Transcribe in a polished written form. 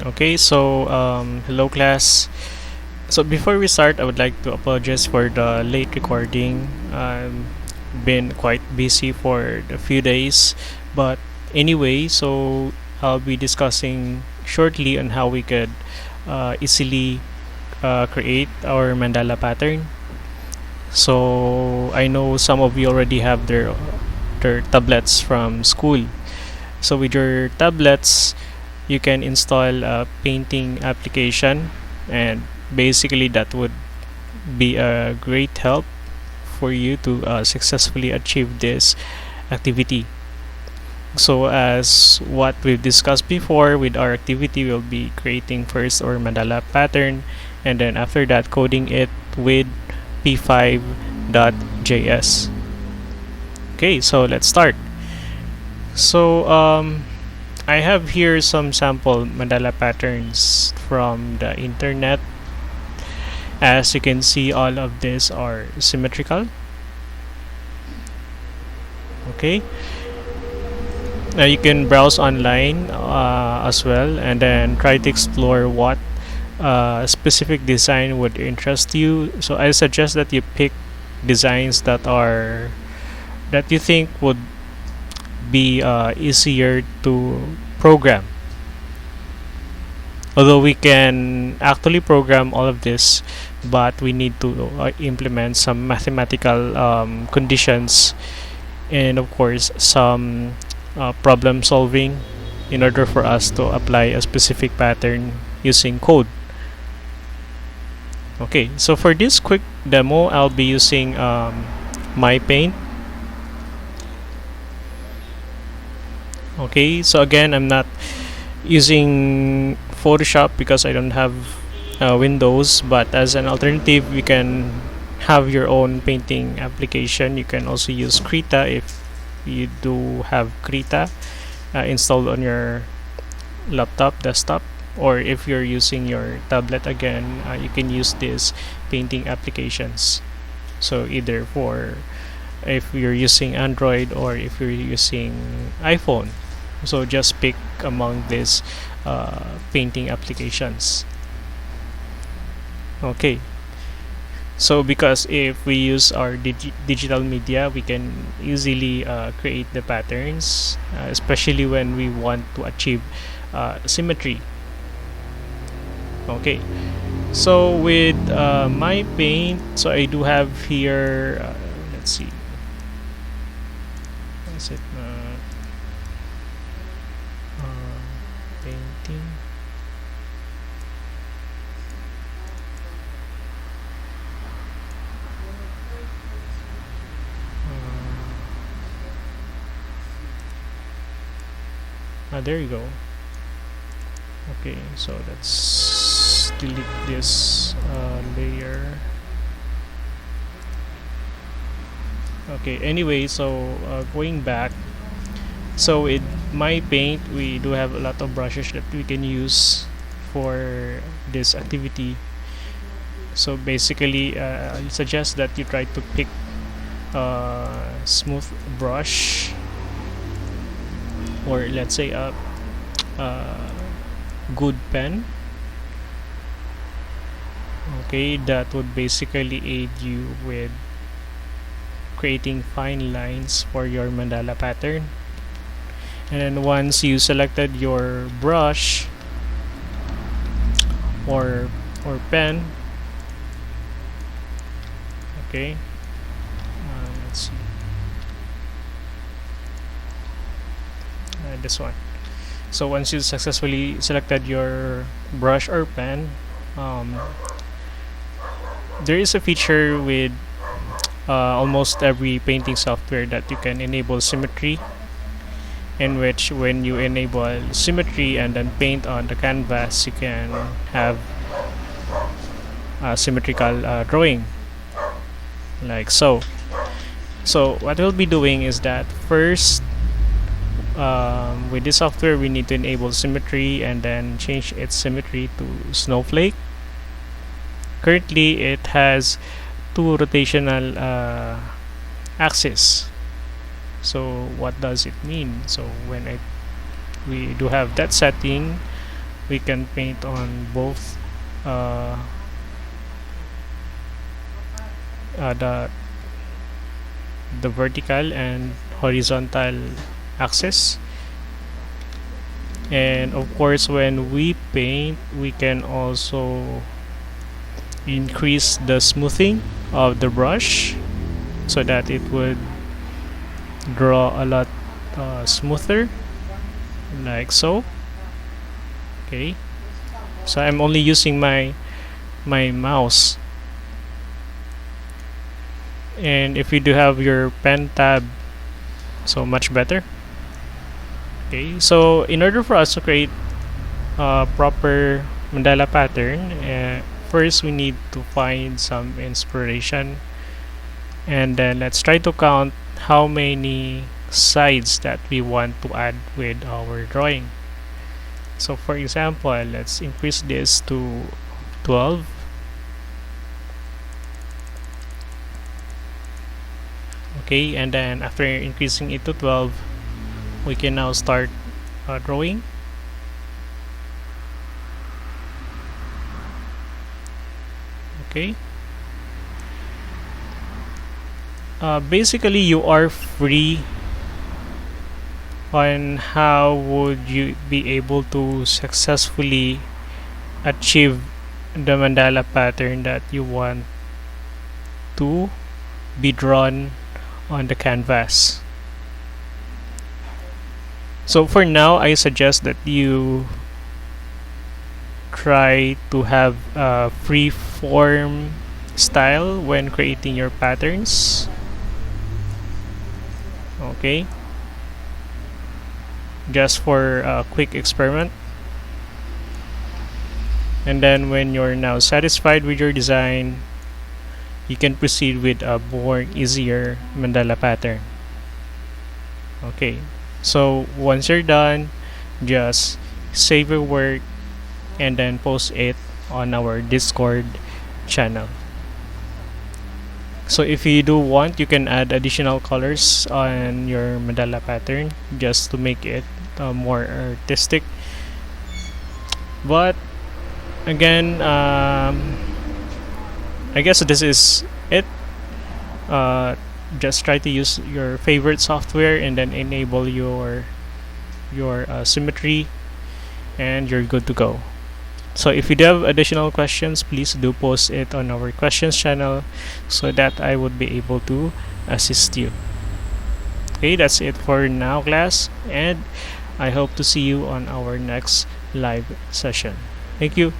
Okay, so hello class. So before we start, I would like to apologize for the late recording. Been quite busy for a few days, but anyway, so I'll be discussing shortly on how we could easily create our mandala pattern. So I know some of you already have their tablets from school. So with your tablets, you can install a painting application, and basically that would be a great help for you to successfully achieve this activity. So as what we've discussed before, with our activity we'll be creating first our mandala pattern, and then after that coding it with p5.js. Okay, so let's start. So I have here some sample mandala patterns from the internet. As you can see, all of these are symmetrical. Okay, now you can browse online as well, and then try to explore what specific design would interest you. So I suggest that you pick designs that you think would be easier to program. Although we can actually program all of this, but we need to implement some mathematical conditions, and of course some problem solving in order for us to apply a specific pattern using code. Okay, so for this quick demo, I'll be using my paint. Okay, so again, I'm not using Photoshop because I don't have Windows, but as an alternative, you can have your own painting application. You can also use Krita if you do have Krita installed on your laptop, desktop, or if you're using your tablet again, you can use these painting applications. So either for if you're using Android or if you're using iPhone. So just pick among these painting applications. Okay, so because if we use our digital media, we can easily create the patterns, especially when we want to achieve symmetry. Okay, so with my paint, so I do have here, let's see, is it painting? There you go. Okay, so let's delete this layer. Okay, anyway, so going back, so with my paint we do have a lot of brushes that we can use for this activity. So basically, I suggest that you try to pick a smooth brush, or let's say a good pen. Okay, that would basically aid you with creating fine lines for your mandala pattern. And then once you selected your brush or pen, okay, let's see, this one. So once you successfully selected your brush or pen, there is a feature with almost every painting software that you can enable symmetry, in which when you enable symmetry and then paint on the canvas, you can have a symmetrical drawing like so. So what we'll be doing is that first, with this software we need to enable symmetry and then change its symmetry to snowflake. Currently it has two rotational axes. So what does it mean? So when we do have that setting, we can paint on both uh, the vertical and horizontal axis. And of course, when we paint, we can also increase the smoothing of the brush so that it would draw a lot smoother, like so. Okay, so I'm only using my mouse, and if you do have your pen tab, so much better. Okay, so in order for us to create a proper mandala pattern, first we need to find some inspiration, and then let's try to count how many sides that we want to add with our drawing. So for example, let's increase this to 12. Okay, and then after increasing it to 12, we can now start drawing. Okay, basically you are free on how would you be able to successfully achieve the mandala pattern that you want to be drawn on the canvas. So for now, I suggest that you try to have a free form style when creating your patterns. Okay, just for a quick experiment. And then when you're now satisfied with your design, you can proceed with a more easier mandala pattern. Okay, so once you're done, just save your work and then post it on our Discord channel. So if you do want, you can add additional colors on your mandala pattern just to make it more artistic. But again, I guess this is it. Just try to use your favorite software and then enable your symmetry, and you're good to go. So if you do have additional questions, please do post it on our questions channel so that I would be able to assist you. Okay, that's it for now, class, and I hope to see you on our next live session. Thank you.